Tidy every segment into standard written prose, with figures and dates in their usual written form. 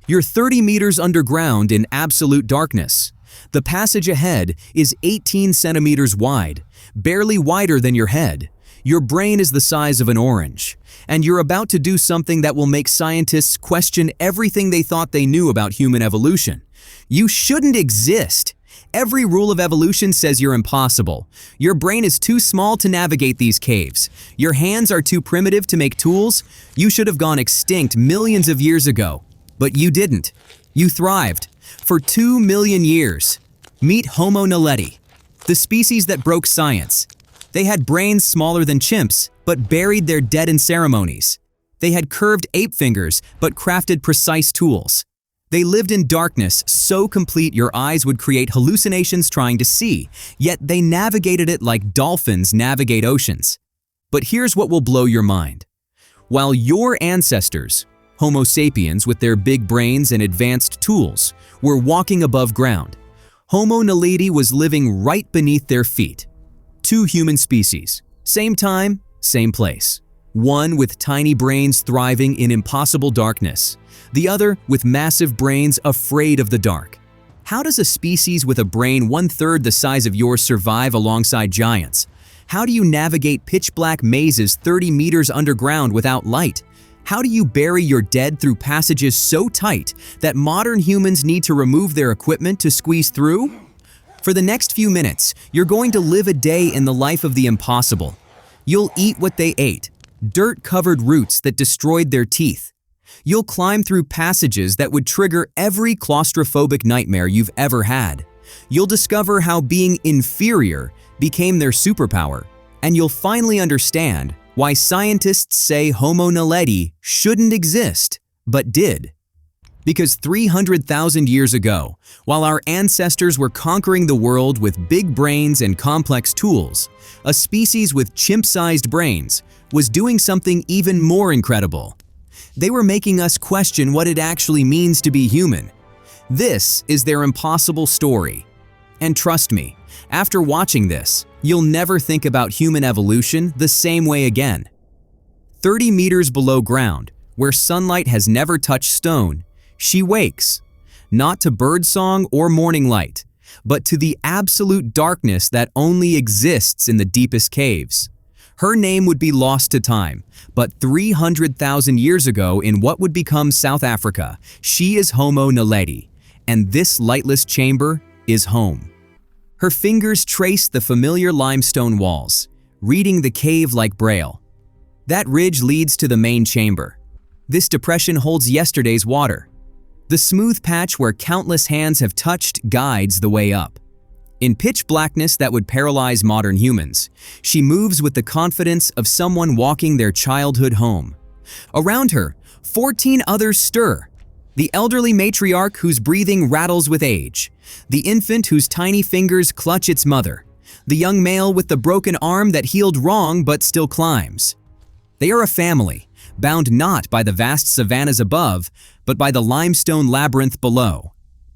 You're 30 meters underground in absolute darkness. The passage ahead is 18 centimeters wide, barely wider than your head. Your brain is the size of an orange, and you're about to do something that will make scientists question everything they thought they knew about human evolution. You shouldn't exist. Every rule of evolution says you're impossible. Your brain is too small to navigate these caves. Your hands are too primitive to make tools. You should have gone extinct millions of years ago. But you didn't. You thrived. For 2 million years. Meet Homo Naledi, the species that broke science. They had brains smaller than chimps, but buried their dead in ceremonies. They had curved ape fingers, but crafted precise tools. They lived in darkness so complete your eyes would create hallucinations trying to see, yet they navigated it like dolphins navigate oceans. But here's what will blow your mind. While your ancestors, Homo sapiens with their big brains and advanced tools, were walking above ground, Homo Naledi was living right beneath their feet. Two human species, same time, same place. One with tiny brains thriving in impossible darkness, the other with massive brains afraid of the dark. How does a species with a brain 1/3 the size of yours survive alongside giants? How do you navigate pitch-black mazes 30 meters underground without light? How do you bury your dead through passages so tight that modern humans need to remove their equipment to squeeze through? For the next few minutes, you're going to live a day in the life of the impossible. You'll eat what they ate, dirt-covered roots that destroyed their teeth. You'll climb through passages that would trigger every claustrophobic nightmare you've ever had. You'll discover how being inferior became their superpower, and you'll finally understand why scientists say Homo Naledi shouldn't exist, but did. Because 300,000 years ago, while our ancestors were conquering the world with big brains and complex tools, a species with chimp-sized brains was doing something even more incredible. They were making us question what it actually means to be human. This is their impossible story. And trust me, after watching this, you'll never think about human evolution the same way again. 30 meters below ground, where sunlight has never touched stone, she wakes, not to birdsong or morning light, but to the absolute darkness that only exists in the deepest caves. Her name would be lost to time, but 300,000 years ago in what would become South Africa, she is Homo Naledi, and this lightless chamber is home. Her fingers trace the familiar limestone walls, reading the cave like braille. That ridge leads to the main chamber. This depression holds yesterday's water. The smooth patch where countless hands have touched guides the way up. In pitch blackness that would paralyze modern humans, she moves with the confidence of someone walking their childhood home. Around her, 14 others stir. The elderly matriarch whose breathing rattles with age, the infant whose tiny fingers clutch its mother, the young male with the broken arm that healed wrong but still climbs. They are a family, bound not by the vast savannas above, but by the limestone labyrinth below.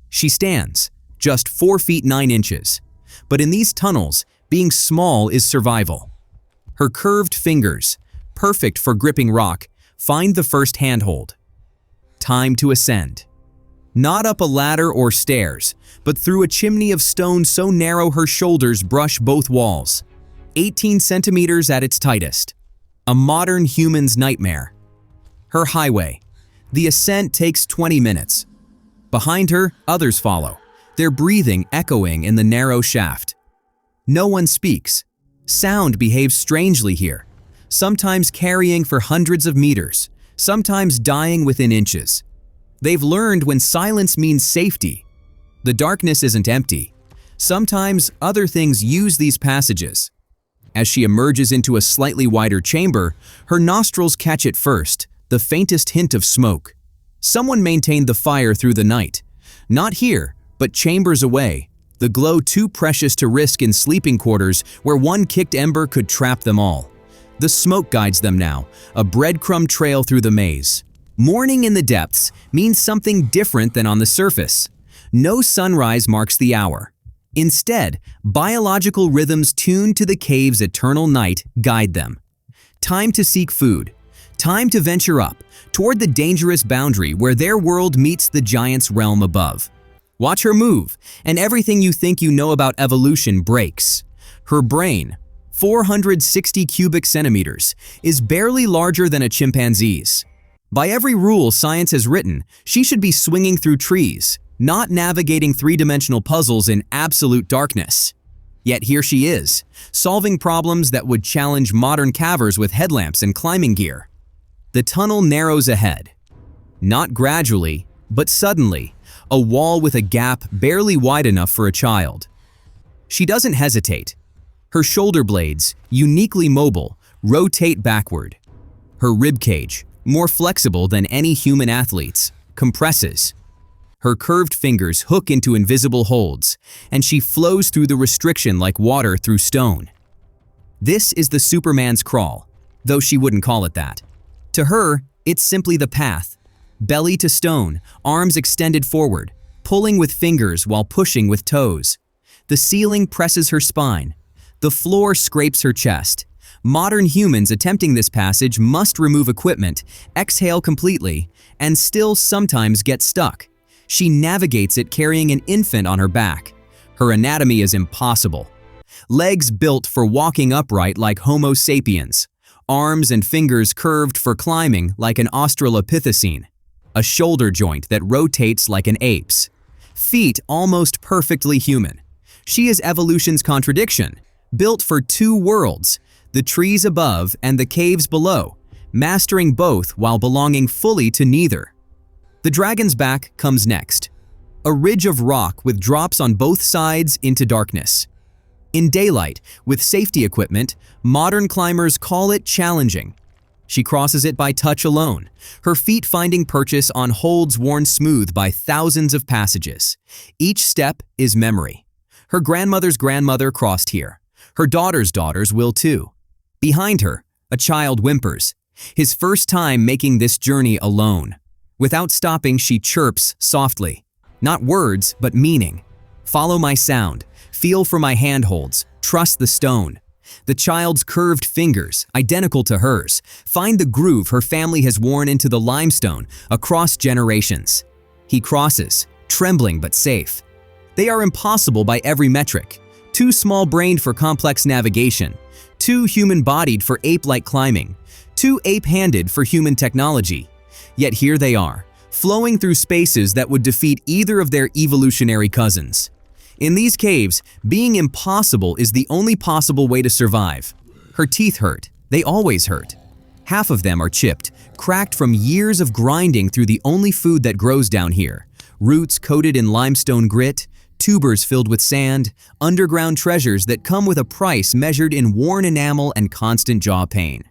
She stands, just 4 feet 9 inches. But in these tunnels, being small is survival. Her curved fingers, perfect for gripping rock, find the first handhold. Time to ascend. Not up a ladder or stairs, but through a chimney of stone so narrow her shoulders brush both walls. 18 centimeters at its tightest. A modern human's nightmare. Her highway. The ascent takes 20 minutes. Behind her, others follow, their breathing echoing in the narrow shaft. No one speaks. Sound behaves strangely here, sometimes carrying for hundreds of meters, sometimes dying within inches. They've learned when silence means safety. The darkness isn't empty. Sometimes other things use these passages. As she emerges into a slightly wider chamber, her nostrils catch it first, the faintest hint of smoke. Someone maintained the fire through the night. Not here, but chambers away, the glow too precious to risk in sleeping quarters where one kicked ember could trap them all. The smoke guides them now, a breadcrumb trail through the maze. Morning in the depths means something different than on the surface. No sunrise marks the hour. Instead, biological rhythms tuned to the cave's eternal night guide them. Time to seek food. Time to venture up, toward the dangerous boundary where their world meets the giant's realm above. Watch her move, and everything you think you know about evolution breaks. Her brain, 460 cubic centimeters, is barely larger than a chimpanzee's. By every rule science has written, she should be swinging through trees, not navigating three-dimensional puzzles in absolute darkness. Yet here she is, solving problems that would challenge modern cavers with headlamps and climbing gear. The tunnel narrows ahead. Not gradually, but suddenly, a wall with a gap barely wide enough for a child. She doesn't hesitate. Her shoulder blades, uniquely mobile, rotate backward. Her ribcage, more flexible than any human athlete's, compresses. Her curved fingers hook into invisible holds, and she flows through the restriction like water through stone. This is the Superman's crawl, though she wouldn't call it that. To her, it's simply the path. Belly to stone, arms extended forward, pulling with fingers while pushing with toes. The ceiling presses her spine. The floor scrapes her chest. Modern humans attempting this passage must remove equipment, exhale completely, and still sometimes get stuck. She navigates it carrying an infant on her back. Her anatomy is impossible. Legs built for walking upright like Homo sapiens. Arms and fingers curved for climbing like an Australopithecine. A shoulder joint that rotates like an ape's. Feet almost perfectly human. She is evolution's contradiction, built for two worlds, the trees above and the caves below, mastering both while belonging fully to neither. The dragon's back comes next. A ridge of rock with drops on both sides into darkness. In daylight, with safety equipment, modern climbers call it challenging. She crosses it by touch alone, her feet finding purchase on holds worn smooth by thousands of passages. Each step is memory. Her grandmother's grandmother crossed here. Her daughter's daughters will too. Behind her, a child whimpers, his first time making this journey alone. Without stopping, she chirps softly. Not words, but meaning. Follow my sound. Feel for my handholds. Trust the stone. The child's curved fingers, identical to hers, find the groove her family has worn into the limestone across generations. He crosses, trembling but safe. They are impossible by every metric. Too small-brained for complex navigation. Too human-bodied for ape-like climbing. Too ape-handed for human technology. Yet here they are, flowing through spaces that would defeat either of their evolutionary cousins. In these caves, being impossible is the only possible way to survive. Her teeth hurt. They always hurt. Half of them are chipped, cracked from years of grinding through the only food that grows down here. Roots coated in limestone grit, tubers filled with sand, underground treasures that come with a price measured in worn enamel and constant jaw pain.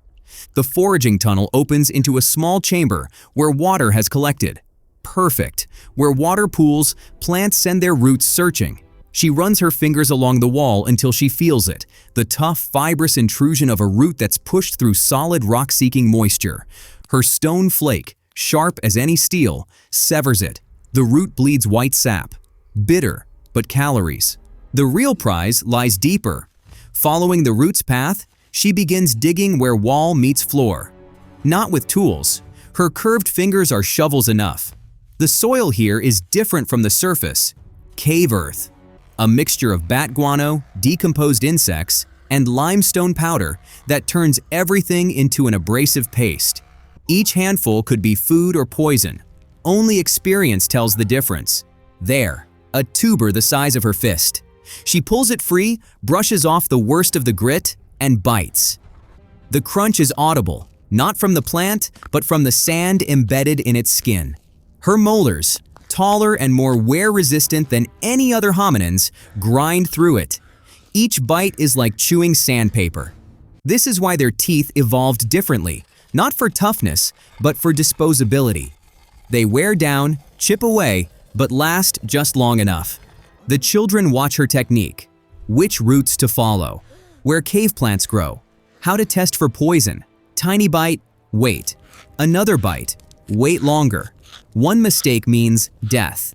The foraging tunnel opens into a small chamber where water has collected. Perfect. Where water pools, plants send their roots searching. She runs her fingers along the wall until she feels it, the tough, fibrous intrusion of a root that's pushed through solid rock-seeking moisture. Her stone flake, sharp as any steel, severs it. The root bleeds white sap. Bitter, but calories. The real prize lies deeper. Following the root's path, she begins digging where wall meets floor. Not with tools. Her curved fingers are shovels enough. The soil here is different from the surface. Cave earth. A mixture of bat guano, decomposed insects, and limestone powder that turns everything into an abrasive paste. Each handful could be food or poison. Only experience tells the difference. There, a tuber the size of her fist. She pulls it free, brushes off the worst of the grit, and bites. The crunch is audible, not from the plant, but from the sand embedded in its skin. Her molars, taller and more wear-resistant than any other hominins, grind through it. Each bite is like chewing sandpaper. This is why their teeth evolved differently, not for toughness, but for disposability. They wear down, chip away, but last just long enough. The children watch her technique, which roots to follow, where cave plants grow, how to test for poison. Tiny bite, wait. Another bite, wait longer. One mistake means death.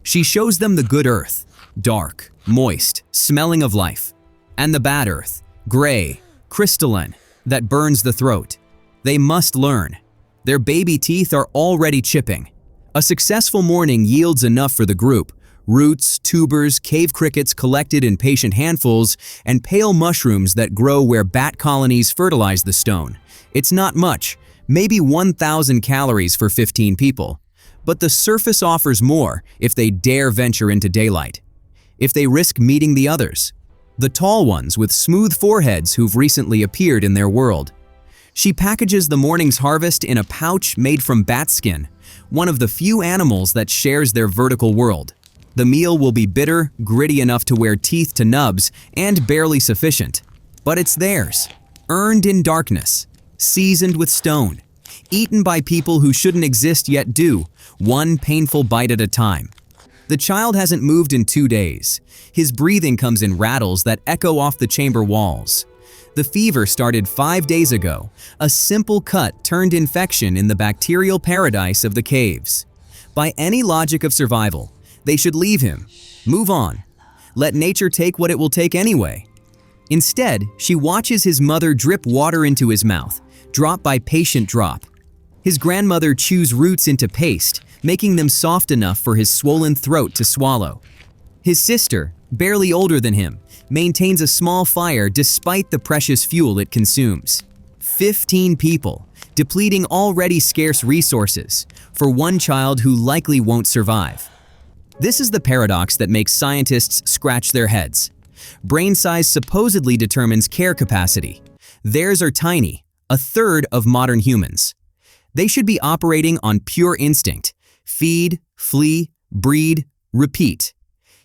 She shows them the good earth, dark, moist, smelling of life, and the bad earth, gray, crystalline, that burns the throat. They must learn. Their baby teeth are already chipping. A successful morning yields enough for the group: roots, tubers, cave crickets collected in patient handfuls, and pale mushrooms that grow where bat colonies fertilize the stone. It's not much, maybe 1,000 calories for 15 people. But the surface offers more if they dare venture into daylight. If they risk meeting the others, the tall ones with smooth foreheads who've recently appeared in their world. She packages the morning's harvest in a pouch made from bat skin, one of the few animals that shares their vertical world. The meal will be bitter, gritty enough to wear teeth to nubs, and barely sufficient. But it's theirs, earned in darkness, seasoned with stone, eaten by people who shouldn't exist yet do, one painful bite at a time. The child hasn't moved in 2 days. His breathing comes in rattles that echo off the chamber walls. The fever started 5 days ago. A simple cut turned infection in the bacterial paradise of the caves. By any logic of survival, they should leave him, move on, let nature take what it will take anyway. Instead, she watches his mother drip water into his mouth, drop by patient drop. His grandmother chews roots into paste, making them soft enough for his swollen throat to swallow. His sister, barely older than him, maintains a small fire despite the precious fuel it consumes. 15 people, depleting already scarce resources, for one child who likely won't survive. This is the paradox that makes scientists scratch their heads. Brain size supposedly determines care capacity. Theirs are tiny, a third of modern humans. They should be operating on pure instinct: feed, flee, breed, repeat.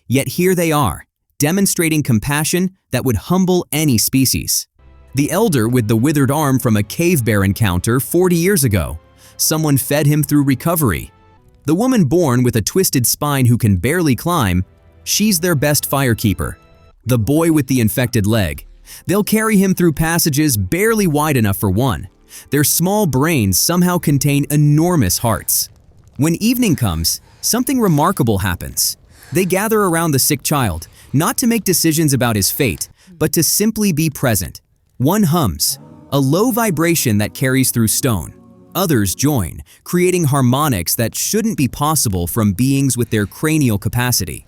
Yet here they are, demonstrating compassion that would humble any species. The elder with the withered arm from a cave bear encounter 40 years ago. Someone fed him through recovery. The woman born with a twisted spine who can barely climb, she's their best firekeeper. The boy with the infected leg. They'll carry him through passages barely wide enough for one. Their small brains somehow contain enormous hearts. When evening comes, something remarkable happens. They gather around the sick child, not to make decisions about his fate, but to simply be present. One hums, a low vibration that carries through stone. Others join, creating harmonics that shouldn't be possible from beings with their cranial capacity.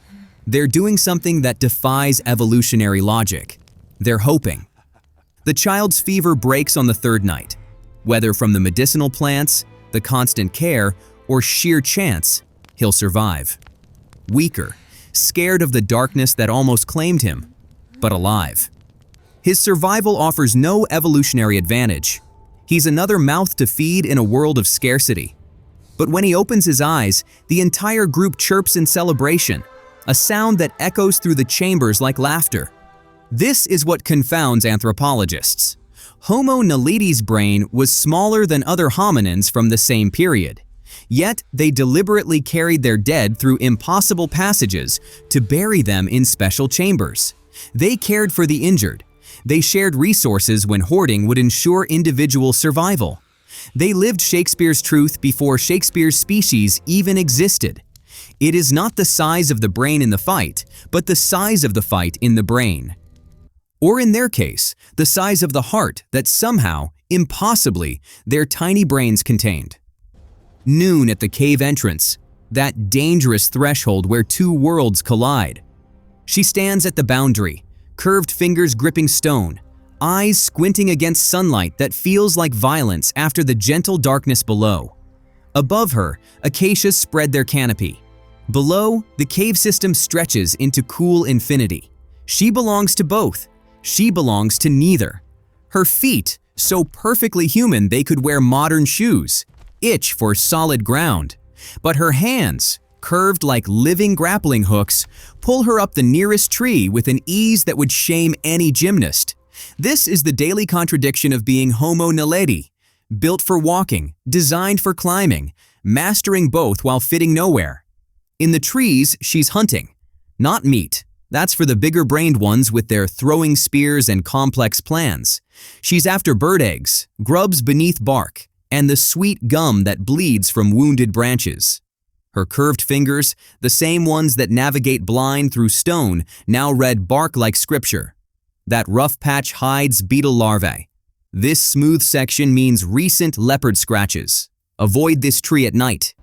They're doing something that defies evolutionary logic. They're hoping. The child's fever breaks on the third night. Whether from the medicinal plants, the constant care, or sheer chance, he'll survive. Weaker, scared of the darkness that almost claimed him, but alive. His survival offers no evolutionary advantage. He's another mouth to feed in a world of scarcity. But when he opens his eyes, the entire group chirps in celebration, a sound that echoes through the chambers like laughter. This is what confounds anthropologists. Homo Naledi's brain was smaller than other hominins from the same period. Yet, they deliberately carried their dead through impossible passages to bury them in special chambers. They cared for the injured. They shared resources when hoarding would ensure individual survival. They lived Shakespeare's truth before Shakespeare's species even existed. It is not the size of the brain in the fight, but the size of the fight in the brain. Or in their case, the size of the heart that somehow, impossibly, their tiny brains contained. Noon at the cave entrance, that dangerous threshold where two worlds collide. She stands at the boundary, curved fingers gripping stone, eyes squinting against sunlight that feels like violence after the gentle darkness below. Above her, acacias spread their canopy. Below, the cave system stretches into cool infinity. She belongs to both. She belongs to neither. Her feet, so perfectly human they could wear modern shoes, itch for solid ground. But her hands, curved like living grappling hooks, pull her up the nearest tree with an ease that would shame any gymnast. This is the daily contradiction of being Homo Naledi, built for walking, designed for climbing, mastering both while fitting nowhere. In the trees, she's hunting, not meat. That's for the bigger-brained ones with their throwing spears and complex plans. She's after bird eggs, grubs beneath bark, and the sweet gum that bleeds from wounded branches. Her curved fingers, the same ones that navigate blind through stone, now read bark like scripture. That rough patch hides beetle larvae. This smooth section means recent leopard scratches. Avoid this tree at night.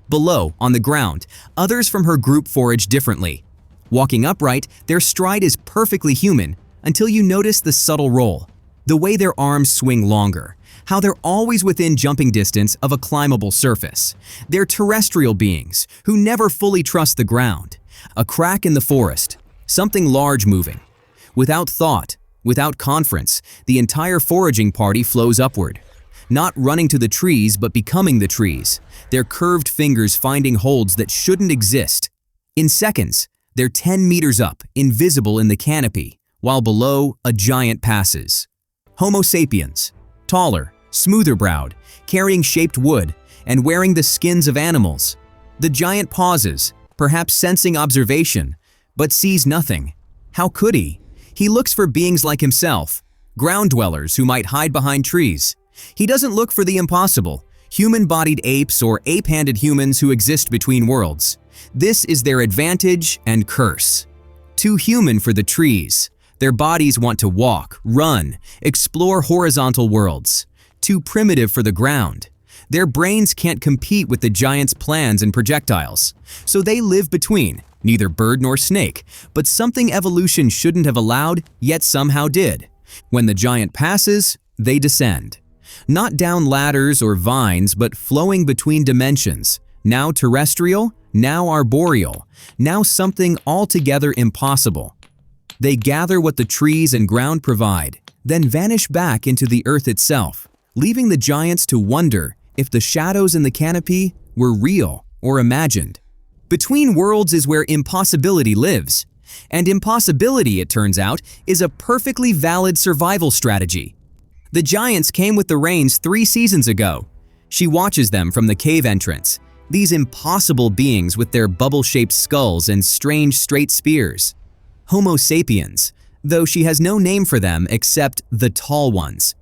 Below, on the ground, others from her group forage differently. Walking upright, their stride is perfectly human until you notice the subtle roll, the way their arms swing longer, how they're always within jumping distance of a climbable surface. They're terrestrial beings who never fully trust the ground. A crack in the forest, something large moving. Without thought, without conference, the entire foraging party flows upward. Not running to the trees, but becoming the trees, their curved fingers finding holds that shouldn't exist. In seconds, they're 10 meters up, invisible in the canopy, while below, a giant passes. Homo sapiens, taller, smoother-browed, carrying shaped wood, and wearing the skins of animals. The giant pauses, perhaps sensing observation, but sees nothing. How could he? He looks for beings like himself, ground dwellers who might hide behind trees. He doesn't look for the impossible, human-bodied apes or ape-handed humans who exist between worlds. This is their advantage and curse. Too human for the trees. Their bodies want to walk, run, explore horizontal worlds. Too primitive for the ground. Their brains can't compete with the giant's plans and projectiles. So they live between, neither bird nor snake, but something evolution shouldn't have allowed, yet somehow did. When the giant passes, they descend. Not down ladders or vines, but flowing between dimensions. Now terrestrial, now arboreal, now something altogether impossible. They gather what the trees and ground provide, then vanish back into the earth itself, leaving the giants to wonder if the shadows in the canopy were real or imagined. Between worlds is where impossibility lives. And impossibility, it turns out, is a perfectly valid survival strategy. The giants came with the rains 3 seasons ago. She watches them from the cave entrance, these impossible beings with their bubble-shaped skulls and strange straight spears. Homo sapiens, though she has no name for them except the tall ones.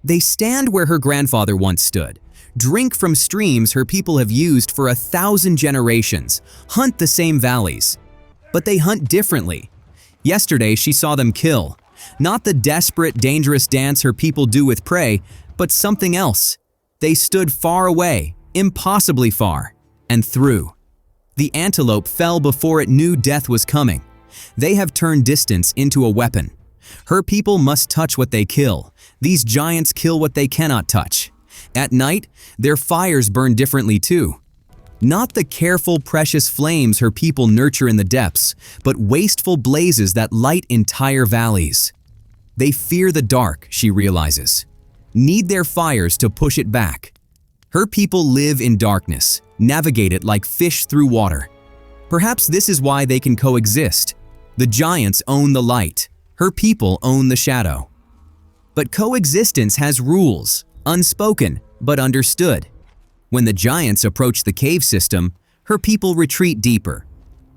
They stand where her grandfather once stood, drink from streams her people have used for 1,000 generations, hunt the same valleys. But they hunt differently. Yesterday she saw them kill. Not the desperate, dangerous dance her people do with prey, but something else. They stood far away, impossibly far, and through. The antelope fell before it knew death was coming. They have turned distance into a weapon. Her people must touch what they kill. These giants kill what they cannot touch. At night, their fires burn differently too. Not the careful, precious flames her people nurture in the depths, but wasteful blazes that light entire valleys. They fear the dark, she realizes. Need their fires to push it back. Her people live in darkness, navigate it like fish through water. Perhaps this is why they can coexist. The giants own the light. Her people own the shadow. But coexistence has rules, unspoken but understood. When the giants approach the cave system, her people retreat deeper.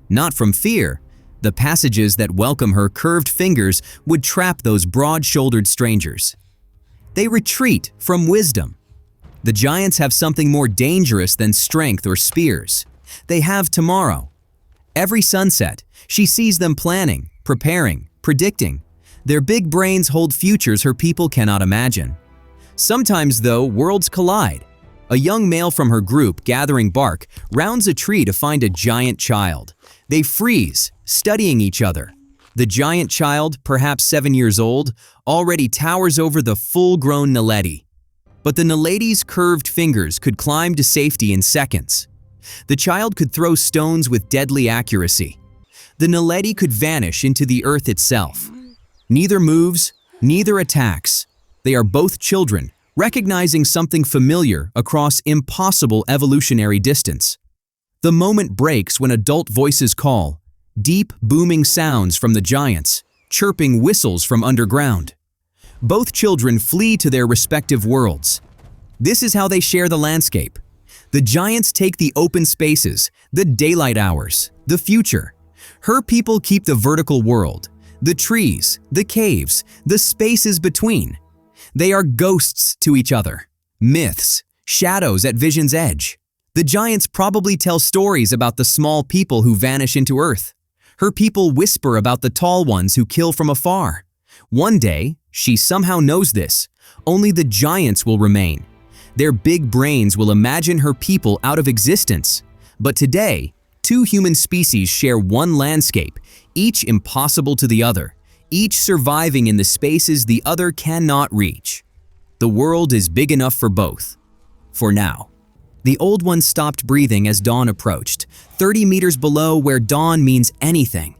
Not from fear. The passages that welcome her curved fingers would trap those broad-shouldered strangers. They retreat from wisdom. The giants have something more dangerous than strength or spears. They have tomorrow. Every sunset, she sees them planning, preparing, predicting. Their big brains hold futures her people cannot imagine. Sometimes, though, worlds collide. A young male from her group, gathering bark, rounds a tree to find a giant child. They freeze, studying each other. The giant child, perhaps 7 years old, already towers over the full-grown Naledi. But the Naledi's curved fingers could climb to safety in seconds. The child could throw stones with deadly accuracy. The Naledi could vanish into the earth itself. Neither moves, neither attacks. They are both children, recognizing something familiar across impossible evolutionary distance. The moment breaks when adult voices call, deep, booming sounds from the giants, chirping whistles from underground. Both children flee to their respective worlds. This is how they share the landscape. The giants take the open spaces, the daylight hours, the future. Her people keep the vertical world, the trees, the caves, the spaces between. They are ghosts to each other, myths, shadows at vision's edge. The giants probably tell stories about the small people who vanish into earth. Her people whisper about the tall ones who kill from afar. One day, she somehow knows this. Only the giants will remain. Their big brains will imagine her people out of existence. But today, two human species share one landscape, each impossible to the other, each surviving in the spaces the other cannot reach. The world is big enough for both. For now. The old one stopped breathing as dawn approached, 30 meters below where dawn means anything.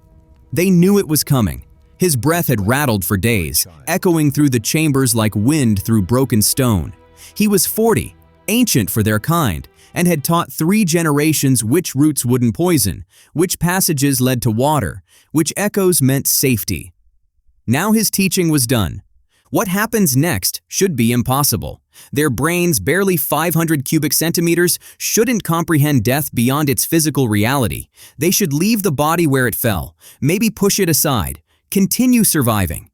They knew it was coming. His breath had rattled for days, echoing through the chambers like wind through broken stone. He was 40, ancient for their kind, and had taught 3 generations which roots wouldn't poison, which passages led to water, which echoes meant safety. Now his teaching was done. What happens next should be impossible. Their brains, barely 500 cubic centimeters, shouldn't comprehend death beyond its physical reality. They should leave the body where it fell, maybe push it aside, continue surviving.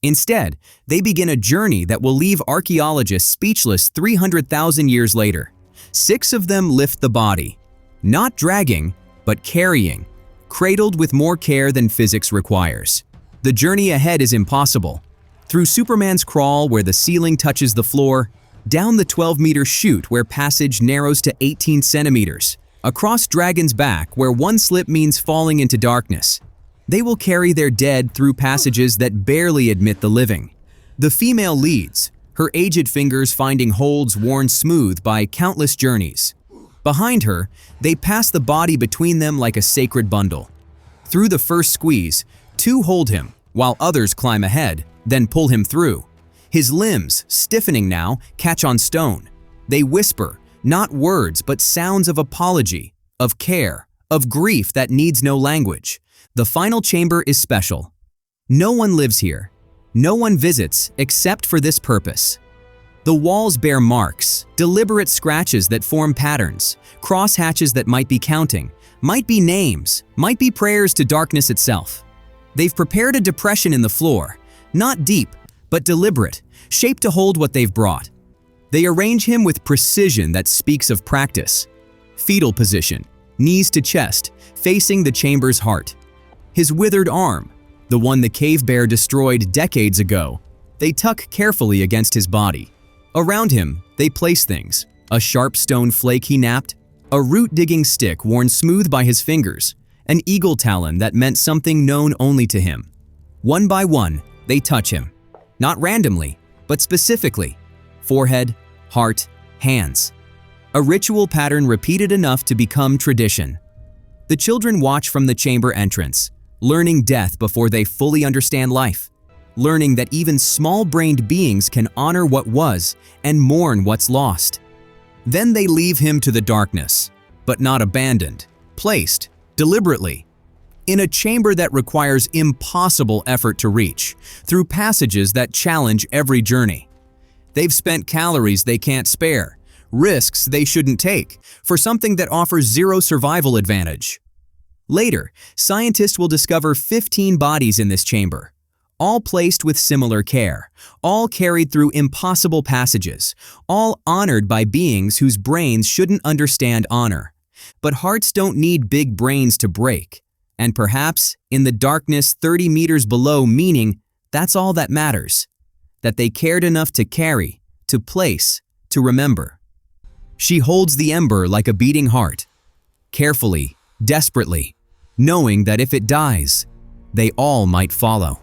Instead, they begin a journey that will leave archaeologists speechless 300,000 years later. 6 of them lift the body, not dragging, but carrying, cradled with more care than physics requires. The journey ahead is impossible. Through Superman's crawl where the ceiling touches the floor, down the 12-meter chute where passage narrows to 18 centimeters, across Dragon's back where one slip means falling into darkness. They will carry their dead through passages that barely admit the living. The female leads, her aged fingers finding holds worn smooth by countless journeys. Behind her, they pass the body between them like a sacred bundle. Through the first squeeze, 2 hold him, while others climb ahead, then pull him through. His limbs, stiffening now, catch on stone. They whisper, not words but sounds of apology, of care, of grief that needs no language. The final chamber is special. No one lives here. No one visits except for this purpose. The walls bear marks, deliberate scratches that form patterns, crosshatches that might be counting, might be names, might be prayers to darkness itself. They've prepared a depression in the floor, not deep, but deliberate, shaped to hold what they've brought. They arrange him with precision that speaks of practice. Fetal position, knees to chest, facing the chamber's heart. His withered arm, the one the cave bear destroyed decades ago, they tuck carefully against his body. Around him, they place things: a sharp stone flake he napped, a root-digging stick worn smooth by his fingers, an eagle talon that meant something known only to him. One by one, they touch him. Not randomly, but specifically. Forehead, heart, hands. A ritual pattern repeated enough to become tradition. The children watch from the chamber entrance, learning death before they fully understand life, learning that even small-brained beings can honor what was and mourn what's lost. Then they leave him to the darkness, but not abandoned, placed, deliberately, in a chamber that requires impossible effort to reach, through passages that challenge every journey. They've spent calories they can't spare, risks they shouldn't take, for something that offers zero survival advantage. Later, scientists will discover 15 bodies in this chamber, all placed with similar care, all carried through impossible passages, all honored by beings whose brains shouldn't understand honor. But hearts don't need big brains to break. And perhaps, in the darkness 30 meters below, meaning that's all that matters. That they cared enough to carry, to place, to remember. She holds the ember like a beating heart, carefully, desperately, knowing that if it dies, they all might follow.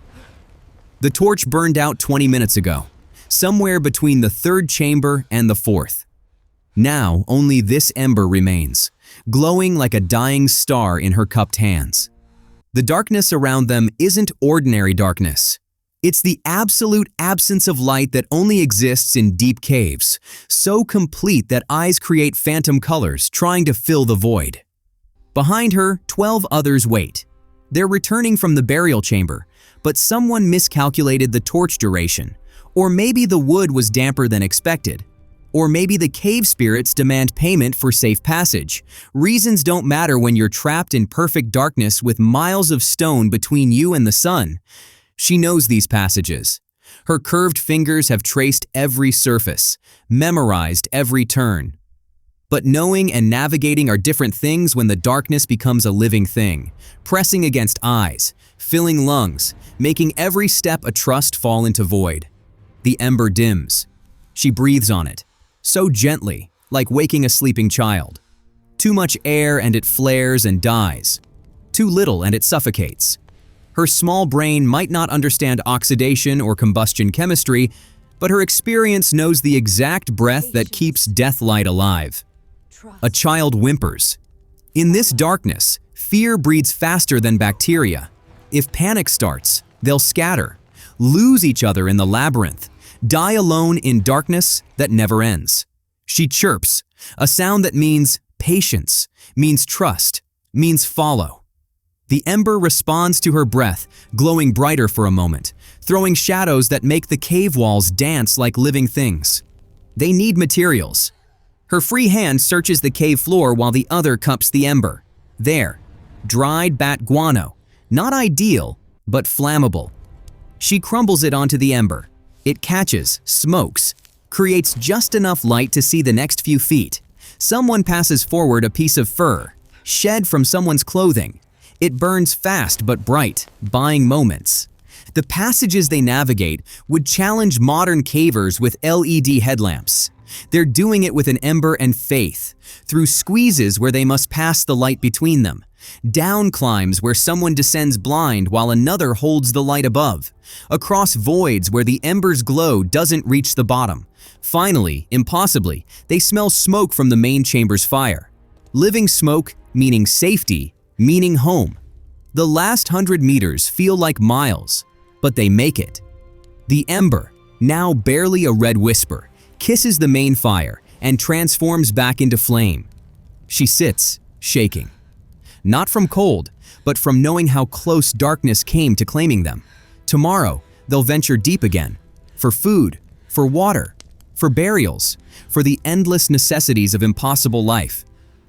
The torch burned out 20 minutes ago, somewhere between the 3rd chamber and the 4th. Now only this ember remains, glowing like a dying star in her cupped hands. The darkness around them isn't ordinary darkness. It's the absolute absence of light that only exists in deep caves, so complete that eyes create phantom colors trying to fill the void. Behind her, 12 others wait. They're returning from the burial chamber, but someone miscalculated the torch duration, or maybe the wood was damper than expected. Or maybe the cave spirits demand payment for safe passage. Reasons don't matter when you're trapped in perfect darkness with miles of stone between you and the sun. She knows these passages. Her curved fingers have traced every surface, memorized every turn. But knowing and navigating are different things when the darkness becomes a living thing, pressing against eyes, filling lungs, making every step a trust fall into void. The ember dims. She breathes on it, so gently, like waking a sleeping child. Too much air and it flares and dies. Too little and it suffocates. Her small brain might not understand oxidation or combustion chemistry, but her experience knows the exact breath that keeps death light alive. A child whimpers. In this darkness, fear breeds faster than bacteria. If panic starts, they'll scatter, lose each other in the labyrinth, die alone in darkness that never ends. She chirps, a sound that means patience, means trust, means follow. The ember responds to her breath, glowing brighter for a moment, throwing shadows that make the cave walls dance like living things. They need materials. Her free hand searches the cave floor while the other cups the ember. There, dried bat guano, not ideal, but flammable. She crumbles it onto the ember. It catches, smokes, creates just enough light to see the next few feet. Someone passes forward a piece of fur, shed from someone's clothing. It burns fast but bright, buying moments. The passages they navigate would challenge modern cavers with LED headlamps. They're doing it with an ember and faith, through squeezes where they must pass the light between them, down climbs where someone descends blind while another holds the light above, across voids where the ember's glow doesn't reach the bottom. Finally, impossibly, they smell smoke from the main chamber's fire. Living smoke, meaning safety, meaning home. The last 100 meters feel like miles, but they make it. The ember, now barely a red whisper, kisses the main fire and transforms back into flame. She sits, shaking. Not from cold, but from knowing how close darkness came to claiming them. Tomorrow, they'll venture deep again, for food, for water, for burials, for the endless necessities of impossible life.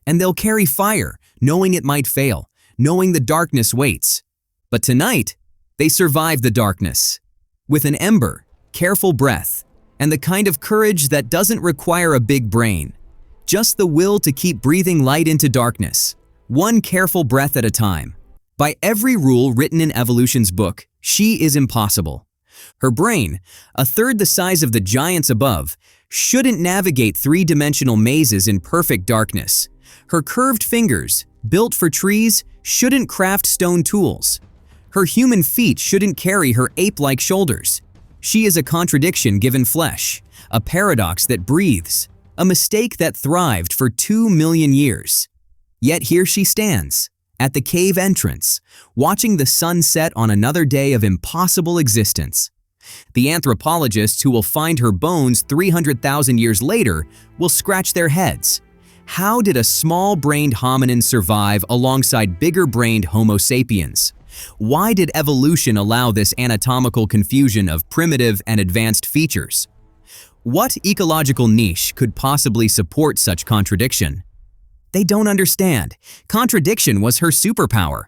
And they'll carry fire, knowing it might fail, knowing the darkness waits. But tonight, they survive the darkness. With an ember, careful breath, and the kind of courage that doesn't require a big brain. Just the will to keep breathing light into darkness, one careful breath at a time. By every rule written in evolution's book, she is impossible. Her brain, a third the size of the giants above, shouldn't navigate three-dimensional mazes in perfect darkness. Her curved fingers, built for trees, shouldn't craft stone tools. Her human feet shouldn't carry her ape-like shoulders. She is a contradiction given flesh, a paradox that breathes, a mistake that thrived for 2 million years. Yet here she stands, at the cave entrance, watching the sun set on another day of impossible existence. The anthropologists who will find her bones 300,000 years later will scratch their heads. How did a small-brained hominin survive alongside bigger-brained Homo sapiens? Why did evolution allow this anatomical confusion of primitive and advanced features? What ecological niche could possibly support such contradiction? They don't understand. Contradiction was her superpower.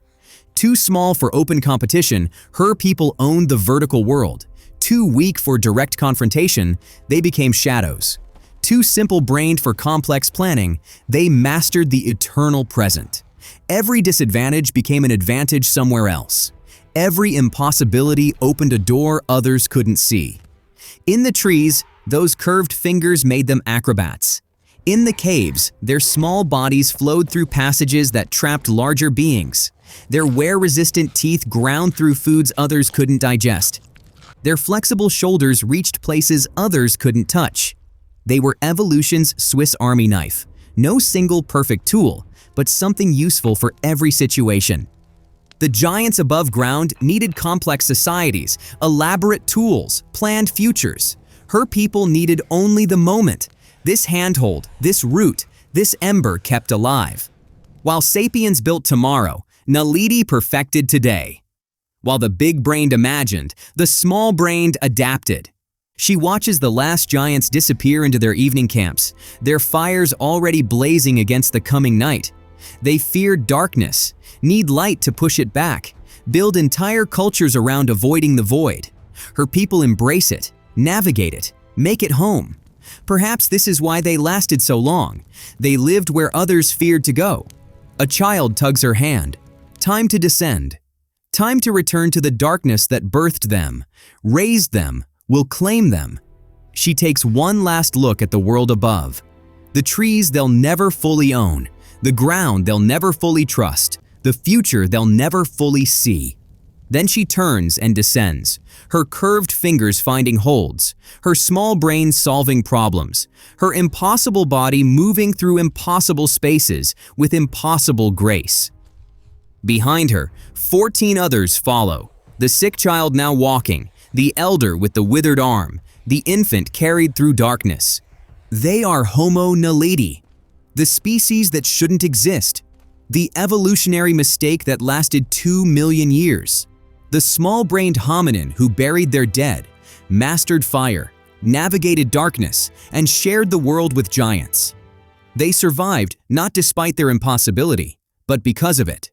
Too small for open competition, her people owned the vertical world. Too weak for direct confrontation, they became shadows. Too simple-brained for complex planning, they mastered the eternal present. Every disadvantage became an advantage somewhere else. Every impossibility opened a door others couldn't see. In the trees, those curved fingers made them acrobats. In the caves, their small bodies flowed through passages that trapped larger beings. Their wear-resistant teeth ground through foods others couldn't digest. Their flexible shoulders reached places others couldn't touch. They were evolution's Swiss Army knife. No single perfect tool, but something useful for every situation. The giants above ground needed complex societies, elaborate tools, planned futures. Her people needed only the moment. This handhold, this root, this ember kept alive. While sapiens built tomorrow, Naledi perfected today. While the big-brained imagined, the small-brained adapted. She watches the last giants disappear into their evening camps, their fires already blazing against the coming night. They fear darkness, need light to push it back, build entire cultures around avoiding the void. Her people embrace it, navigate it, make it home. Perhaps this is why they lasted so long. They lived where others feared to go. A child tugs her hand. Time to descend. Time to return to the darkness that birthed them, raised them, will claim them. She takes one last look at the world above. The trees they'll never fully own, the ground they'll never fully trust, the future they'll never fully see. Then she turns and descends, her curved fingers finding holds, her small brain solving problems, her impossible body moving through impossible spaces with impossible grace. Behind her, 14 others follow, the sick child now walking, the elder with the withered arm, the infant carried through darkness. They are Homo Naledi, the species that shouldn't exist, the evolutionary mistake that lasted 2 million years. The small-brained hominin who buried their dead, mastered fire, navigated darkness, and shared the world with giants. They survived not despite their impossibility, but because of it.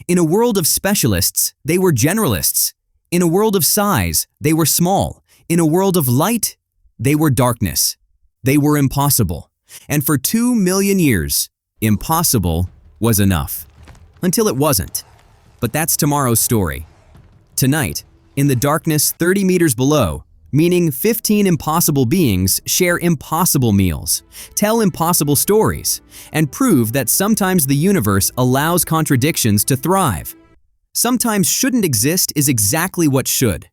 In a world of specialists, they were generalists. In a world of size, they were small. In a world of light, they were darkness. They were impossible. And for 2 million years, impossible was enough. Until it wasn't. But that's tomorrow's story. Tonight, in the darkness 30 meters below, meaning 15 impossible beings share impossible meals, tell impossible stories, and prove that sometimes the universe allows contradictions to thrive. Sometimes shouldn't exist is exactly what should.